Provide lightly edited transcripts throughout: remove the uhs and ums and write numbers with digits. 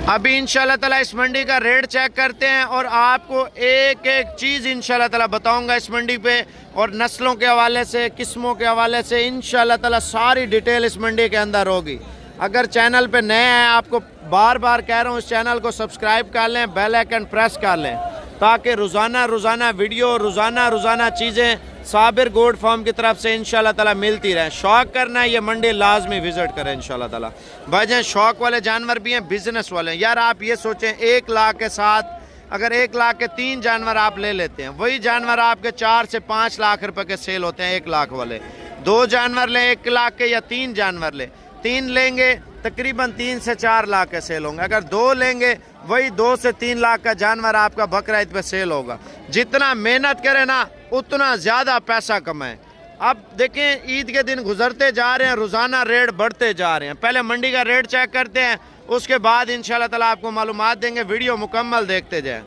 अभी इंशाल्लाह ताला इस मंडी का रेट चेक करते हैं और आपको एक एक चीज़ इंशाल्लाह ताला बताऊंगा इस मंडी पे, और नस्लों के हवाले से, किस्मों के हवाले से इंशाल्लाह ताला सारी डिटेल इस मंडी के अंदर होगी। अगर चैनल पे नए हैं, आपको बार बार कह रहा हूँ इस चैनल को सब्सक्राइब कर लें, बेल आइकन प्रेस कर लें, ताकि रोज़ाना वीडियो, रोज़ाना चीज़ें साबिर गोट फार्म की तरफ से इंशाल्लाह ताला मिलती रहे। शौक करना है, ये मंडी लाजमी विज़िट करें इंशाल्लाह ताला। भाईजान शौक वाले जानवर भी हैं, बिजनेस वाले हैं। यार आप ये सोचें, 1 लाख के साथ अगर 1 लाख के 3 जानवर आप ले लेते हैं, वही जानवर आपके 4 से 5 लाख रुपए के सेल होते हैं 1 लाख वाले। 2 जानवर लें 1 लाख के, या 3 जानवर लें, 3 लेंगे तकरीबन 3 से 4 लाख के सेल होंगे। अगर 2 लेंगे वही 2 से 3 लाख का जानवर आपका बकरा ईद पे सेल होगा। जितना मेहनत करें ना उतना ज़्यादा पैसा कमाएं। अब देखें ईद के दिन गुजरते जा रहे हैं, रोज़ाना रेट बढ़ते जा रहे हैं। पहले मंडी का रेट चेक करते हैं, उसके बाद इंशाल्लाह ताला आपको मालूमात देंगे। वीडियो मुकम्मल देखते जाएं।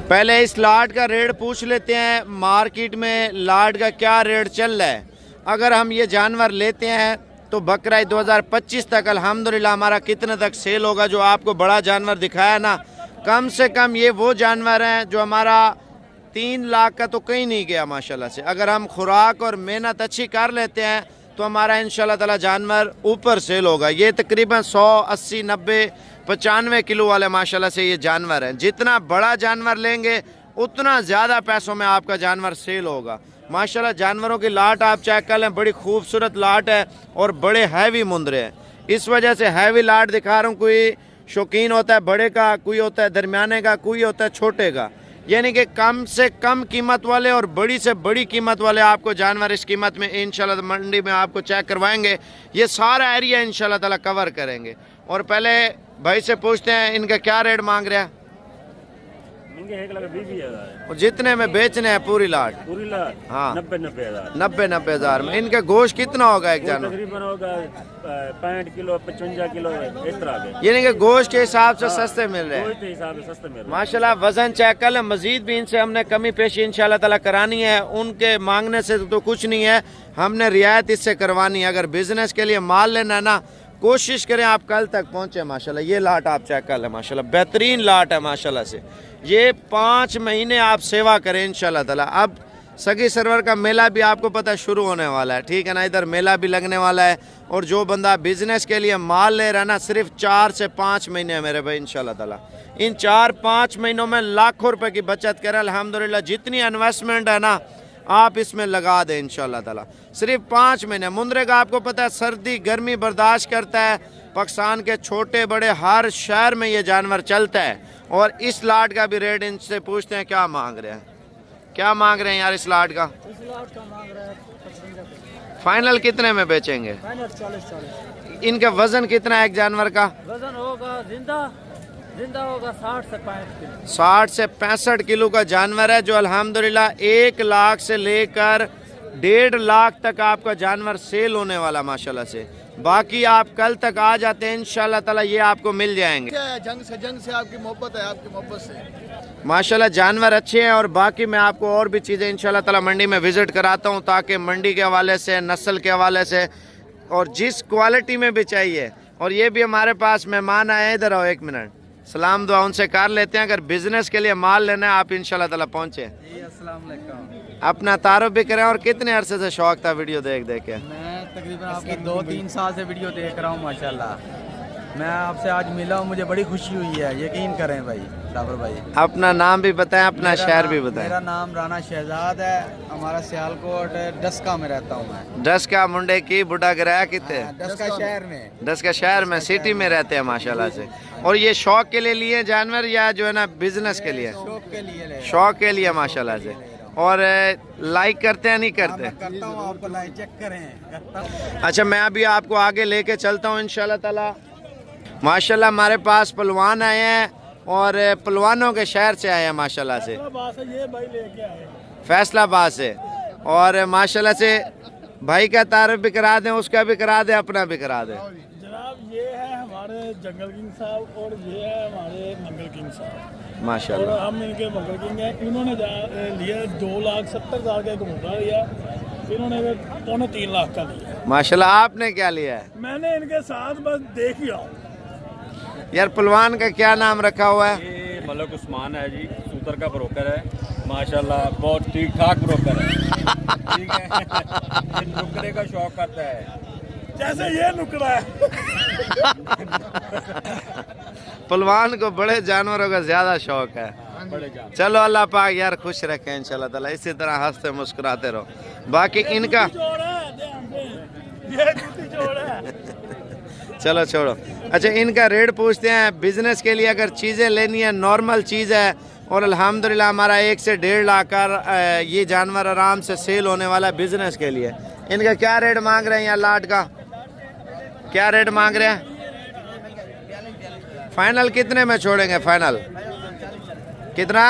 पहले इस लाट का रेट पूछ लेते हैं, मार्केट में लाट का क्या रेट चल रहा है। अगर हम ये जानवर लेते हैं तो बकरा 2025 तक अल्हम्दुलिल्लाह हमारा कितने तक सेल होगा। जो आपको बड़ा जानवर दिखाया ना, कम से कम ये वो जानवर हैं जो हमारा 3 लाख का तो कहीं नहीं गया माशाल्लाह से। अगर हम खुराक और मेहनत अच्छी कर लेते हैं तो हमारा इंशाल्लाह ताला जानवर ऊपर सेल होगा। ये तकरीबन 100, 80, 90, 95 किलो वाले माशाल्लाह से ये जानवर हैं। जितना बड़ा जानवर लेंगे उतना ज़्यादा पैसों में आपका जानवर सेल होगा। माशाल्लाह जानवरों की लाट आप चेक कर लें, बड़ी खूबसूरत लाट है और बड़े हैवी मुंदरे हैं। इस वजह से हैवी लाट दिखा रहा हूँ। कोई शौकीन होता है बड़े का, कोई होता है दरमियाने का, कोई होता है छोटे का। यानी कि कम से कम कीमत वाले और बड़ी से बड़ी कीमत वाले आपको जानवर इस कीमत में इंशाल्लाह मंडी में आपको चेक करवाएंगे। ये सारा एरिया इंशाल्लाह ताला कवर करेंगे। और पहले भाई से पूछते हैं इनका क्या रेट मांग रहा है। 1,20,000 और जितने में बेचने हैं पूरी लाट? हाँ 90,000 हज़ार में। इनका गोश्त कितना होगा एक जानवर? तकरीबन होगा 65 किलो 55 किलो इस तरह के। यानी कि गोश्त के हिसाब से सस्ते मिल रहे हैं। हिसाब से सस्ते मिल रहे हैं माशाल्लाह। वजन चेक कर लें। मजीद भी इनसे हमने कमी पेशी इंशाल्लाह ताला करानी है। उनके मांगने से तो कुछ नहीं है, हमने रियायत इससे करवानी है। अगर बिजनेस के लिए माल लेना है ना, कोशिश करें आप कल तक पहुँचे। माशाल्लाह ये लाट आप चेक कर लें, माशाल्लाह बेहतरीन लाट है माशाल्लाह से। ये 5 महीने आप सेवा करें इंशाल्लाह ताला। अब सगी सरवर का मेला भी आपको पता है शुरू होने वाला है, ठीक है ना। इधर मेला भी लगने वाला है। और जो बंदा बिजनेस के लिए माल ले रहा है ना, सिर्फ 4 से 5 महीने है मेरे भाई इंशाल्लाह ताला। इन 4-5 महीनों में लाखों रुपए की बचत करें अल्हम्दुलिल्लाह। जितनी इन्वेस्टमेंट है ना आप इसमें लगा दें इंशाल्लाह ताला। सिर्फ 5 महीने। मुंदरे का आपको पता है सर्दी गर्मी बर्दाश्त करता है। पाकिस्तान के छोटे बड़े हर शहर में ये जानवर चलता है। और इस लाट का भी रेट इनसे पूछते हैं क्या मांग रहे हैं, क्या मांग रहे हैं यार इस लाट का? इस लाट का मांग रहा है 55। फाइनल कितने में बेचेंगे? फाइनल 40। इनका वजन कितना है एक जानवर का? वजन होगा जिंदा होगा 60 से 65 किलो। 60 से 65 किलो का जानवर है, जो अल्हम्दुलिल्लाह 1 लाख से लेकर 1.5 लाख तक आपका जानवर सेल होने वाला माशाल्लाह से। बाकी आप कल तक आ जाते हैं इंशाल्लाह ताला, ये आपको मिल जाएंगे। जंग से आपकी मोहब्बत है, आपकी मोहब्बत से माशाल्लाह जानवर अच्छे हैं। और बाकी मैं आपको और भी चीज़ें इंशाल्लाह ताला मंडी में विज़िट कराता हूँ, ताकि मंडी के हवाले से, नस्ल के हवाले से और जिस क्वालिटी में भी चाहिए। और ये भी हमारे पास मेहमान आए, इधर आओ 1 मिनट, सलाम दुआ उनसे कर लेते हैं। अगर बिजनेस के लिए माल लेना है आप इंशाल्लाह ताला पहुँचे। अस्सलाम वालेकुम। अपना तारुफ भी करें। और कितने अरसे से शौक था वीडियो देख के? मैं तकरीबन आपकी 2-3 साल से वीडियो देख रहा हूँ माशाल्लाह। मैं आपसे आज मिला हूँ, मुझे बड़ी खुशी हुई है। यकीन करें भाई साबर भाई। अपना नाम भी बताएं, अपना शहर भी बताएं। मेरा नाम राना शहजाद है। हमारा सियालकोट डस्का में रहता हूँ मैं। डस्का मुंडे की बुढ़ा गिराया कितने? डस्का शहर में। डस्का शहर में, सिटी में रहते हैं माशाल्लाह से। और ये शौक के लिए लिए जानवर या जो है ना बिजनेस के लिए? शौक के लिए। शौक के लिए माशाल्लाह से। और लाइक करते हैं नहीं करते? करता हूँ, आपको लाइक चेक करें। अच्छा मैं अभी आपको आगे लेके चलता हूँ इंशाल्लाह ताला। माशाल्लाह हमारे पास पहलवान आए हैं और पहलवानों के शहर से आए हैं माशाल्लाह से, फैसलाबाद से। और माशाल्लाह से भाई का तारुफ भी करा दें, उसका भी करा दें, अपना भी करा दें। जनाब ये है हमारे जंगल किंग साहब और ये है हमारे मंगल किंग साहब माशाल्लाह। और हम इनके मंगल किंग हैं। इन्होंने लिया 2,70,000 का एक मुर्गा लिया, इन्होंने 2.25 लाख का लिया। माशाल्लाह। आपने क्या लिया है? मैंने इनके साथ बस देख लिया। यार पहलवान का क्या नाम रखा हुआ है? ये मलक उस्मान है जी, सूतर का ब्रोकर है माशाल्लाह, बहुत ठीक ठाक ब्रोकर है। ठीक है, ये नुकरे का शौक करता है जैसे ये नुकड़ा है। पहलवान को बड़े जानवरों का ज्यादा शौक है। बड़े जान। चलो अल्लाह पाक यार खुश रखे इंशाल्लाह ताला, इसी तरह हंसते मुस्कुराते रहो। बाकी इनका जोड़ है, ध्यान से, ये जूती जोड़ है। चलो छोड़ो। अच्छा इनका रेट पूछते हैं। बिजनेस के लिए अगर चीज़ें लेनी है, नॉर्मल चीज़ है और अल्हम्दुलिल्लाह हमारा 1 से 1.5 लाख का ये जानवर आराम से सेल होने वाला है बिजनेस के लिए। इनका क्या रेट मांग रहे हैं यार लाट का? क्या रेट मांग रहे हैं? फाइनल कितने में छोड़ेंगे? फाइनल कितना?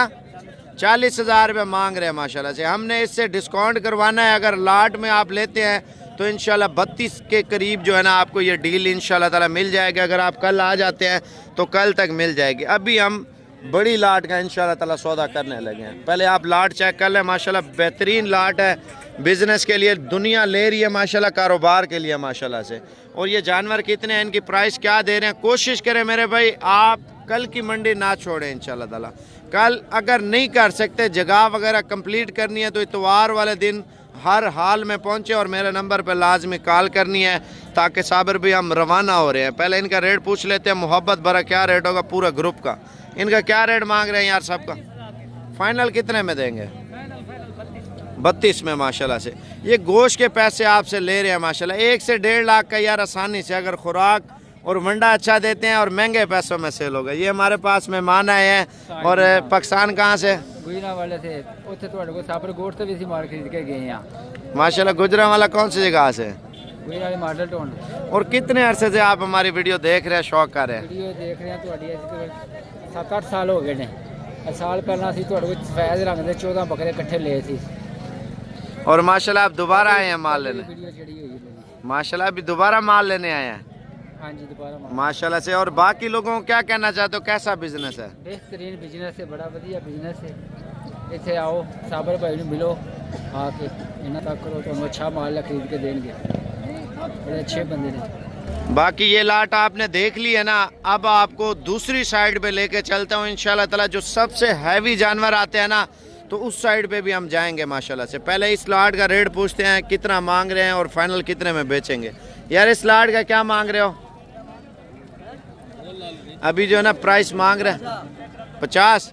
40,000 रुपये मांग रहे हैं माशाल्लाह से। हमने इससे डिस्काउंट करवाना है। अगर लाट में आप लेते हैं तो इंशाल्लाह 32 के करीब जो है ना आपको ये डील इंशाल्लाह ताला मिल जाएगी। अगर आप कल आ जाते हैं तो कल तक मिल जाएगी। अभी हम बड़ी लाट का इंशाल्लाह ताला सौदा करने लगे हैं। पहले आप लाट चेक कर लें, माशाल्लाह बेहतरीन लाट है, बिजनेस के लिए दुनिया ले रही है माशाल्लाह, कारोबार के लिए माशाल्लाह से। और ये जानवर कितने हैं, इनकी प्राइस क्या दे रहे हैं? कोशिश करें मेरे भाई आप कल की मंडी ना छोड़ें इंशाल्लाह ताला। कल अगर नहीं कर सकते, जगह वगैरह कंप्लीट करनी है तो इतवार वाले दिन हर हाल में पहुंचे और मेरे नंबर पर लाजमी कॉल करनी है, ताकि साबिर भी हम रवाना हो रहे हैं। पहले इनका रेट पूछ लेते हैं, मोहब्बत भरा क्या रेट होगा पूरा ग्रुप का। इनका क्या रेट मांग रहे हैं यार सबका? फाइनल कितने में देंगे? 32 में माशाल्लाह से। ये गोश्त के पैसे आपसे ले रहे हैं माशाल्लाह, 1 से 1.5 लाख का यार आसानी से, अगर खुराक और मंडा अच्छा देते हैं और महंगे पैसों में सेल होगा। ये हमारे पास मेहमान आए हैं और पाकिस्तान कहाँ से? गुजरा वाले से उत्थे ਤੁਹਾਡੇ ਕੋਲ ਸਾਪਰ ਗੋਟ ਤੇ ਵੀ ਅਸੀਂ ਮਾਰ ਖਰੀਦ ਕੇ ਗਏ ਆ। माशाल्लाह। गुजरांवाला कौन सी जगह से? ਗੁਜਰਾ ਵਾਲੇ ਮਾਡਲ ਟਾਊਨ। और कितने अरसे से आप हमारी वीडियो देख रहे हैं, शौक कर रहे हैं? ਵੀਡੀਓ ਦੇਖ ਰਹੇ ਆ ਤੁਹਾਡੀ, ਅਸੀਂ 7-8 ਸਾਲ ਹੋ ਗਏ ਨੇ। ਇਹ ਸਾਲ ਪਹਿਲਾਂ ਅਸੀਂ ਤੁਹਾਡੇ ਕੋਲ ਸਫੈਦ ਰੰਗ ਦੇ 14 ਬੱਕਰੇ ਇਕੱਠੇ ਲਏ ਸੀ। और माशाल्लाह आप दोबारा आए हैं माल लेने? ਵੀਡੀਓ ਜਿਹੜੀ ਹੋਈ ਹੈ माशाल्लाह अभी दोबारा माल लेने आए हैं ਹਾਂਜੀ ਦੁਬਾਰਾ माशाल्लाह से। और बाकी लोगों को क्या कहना चाहते हो, कैसा बिजनेस है? ਬਿਹਤਰੀਨ ਬਿਜ਼ਨਸ ਹੈ, ਬੜਾ ਵਧੀਆ ਬਿਜ਼ਨਸ ਹੈ। ਇੱਥੇ ਆਓ, ਸਾਬਰ ਭਾਈ ਨੂੰ ਮਿਲੋ, ਆ ਕੇ ਇਹਨਾਂ ਤੱਕ ਕਰੋ, ਤੁਹਾਨੂੰ ਅੱਛਾ ਮਾਲ ਖਰੀਦ ਕੇ ਦੇਣਗੇ। बड़े अच्छे बंदे ने। बाकी ये लाट आपने देख ली है ना। अब आपको दूसरी साइड पे लेके चलता हूँ इंशाल्लाह ताला। जो सबसे हैवी जानवर आते हैं ना तो उस साइड पे भी हम जाएंगे माशाल्लाह से। पहले इस लाट का रेट पूछते हैं, कितना मांग रहे हैं और फाइनल कितने में बेचेंगे। यार इस लाट का क्या मांग रहे हो? अभी जो है ना प्राइस मांग रहे हैं 50।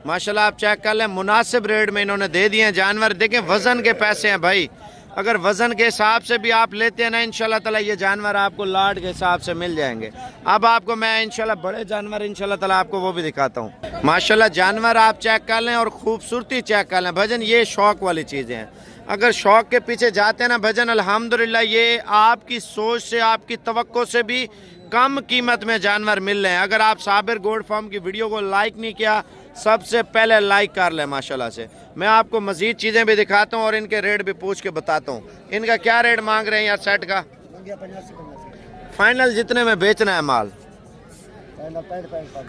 माशाल्लाह आप चेक कर लें, मुनासिब रेट में इन्होंने दे दिए हैं जानवर। देखें वज़न के पैसे हैं भाई, अगर वज़न के हिसाब से भी आप लेते हैं ना इंशाल्लाह ताला ये जानवर आपको लाट के हिसाब से मिल जाएंगे। अब आपको मैं इंशाल्लाह बड़े जानवर इंशाल्लाह ताला आपको वो भी दिखाता हूँ। माशाल्लाह जानवर आप चेक कर लें और खूबसूरती चेक कर लें। भजन ये शौक़ वाली चीज़ें हैं, अगर शौक़ के पीछे जाते हैं ना भजन, अल्हम्दुलिल्लाह ये आपकी सोच से, आपकी तवक्को से भी कम कीमत में जानवर मिल रहे हैं। अगर आप साबिर गोल्ड फार्म की वीडियो को लाइक नहीं किया, सबसे पहले लाइक कर लें माशाल्लाह से। मैं आपको मज़ीद चीज़ें भी दिखाता हूँ और इनके रेट भी पूछ के बताता हूँ। इनका क्या रेट मांग रहे हैं यार सेट का? फाइनल जितने में बेचना है माल?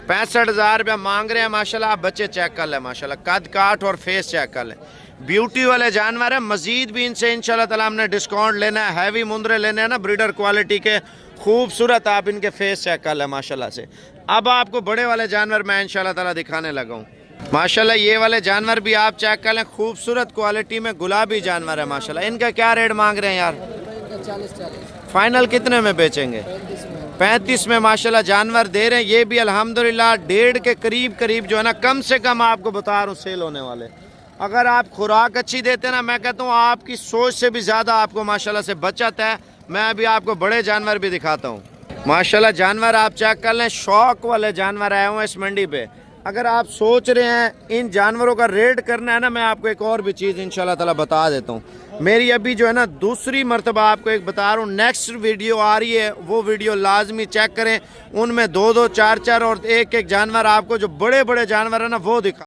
65,000 रुपया मांग रहे हैं माशाल्लाह। आप बच्चे चेक कर लें माशाल्लाह, कद काठ और फेस चेक कर लें। ब्यूटी वाले जानवर है। मज़ीद भी इनसे इंशाल्लाह ताला हमने डिस्काउंट लेना है। हैवी मुंदरे लेने हैं ना ब्रीडर क्वालिटी के, खूबसूरत। आप इनके फेस चेक कर लें माशाल्लाह से। अब आपको बड़े वाले जानवर मैं इंशाल्लाह ताला दिखाने लगा हूँ। माशाल्लाह ये वाले जानवर भी आप चेक कर लें, खूबसूरत क्वालिटी में गुलाबी जानवर है माशाल्लाह। इनका क्या रेट मांग रहे हैं यार? 40-40 फाइनल कितने में बेचेंगे? 35 में माशाल्लाह जानवर दे रहे हैं। ये भी अल्हम्दुलिल्लाह 1.5 के करीब जो है ना, कम से कम आपको बता रहा हूँ सेल होने वाले। अगर आप खुराक अच्छी देते ना, मैं कहता हूँ आपकी सोच से भी ज़्यादा आपको माशाल्लाह से बचत है। मैं अभी आपको बड़े जानवर भी दिखाता हूँ माशाल्लाह। जानवर आप चेक कर लें, शौक वाले जानवर आए हुए हैं इस मंडी पे। अगर आप सोच रहे हैं इन जानवरों का रेट करना है ना, मैं आपको एक और भी चीज़ इंशाल्लाह ताला बता देता हूँ। मेरी अभी जो है ना दूसरी मरतबा आपको एक बता रहा हूँ, नेक्स्ट वीडियो आ रही है, वो वीडियो लाजमी चेक करें। उनमें 2-2, 4-4 और एक जानवर आपको जो बड़े बड़े जानवर है ना वो दिखा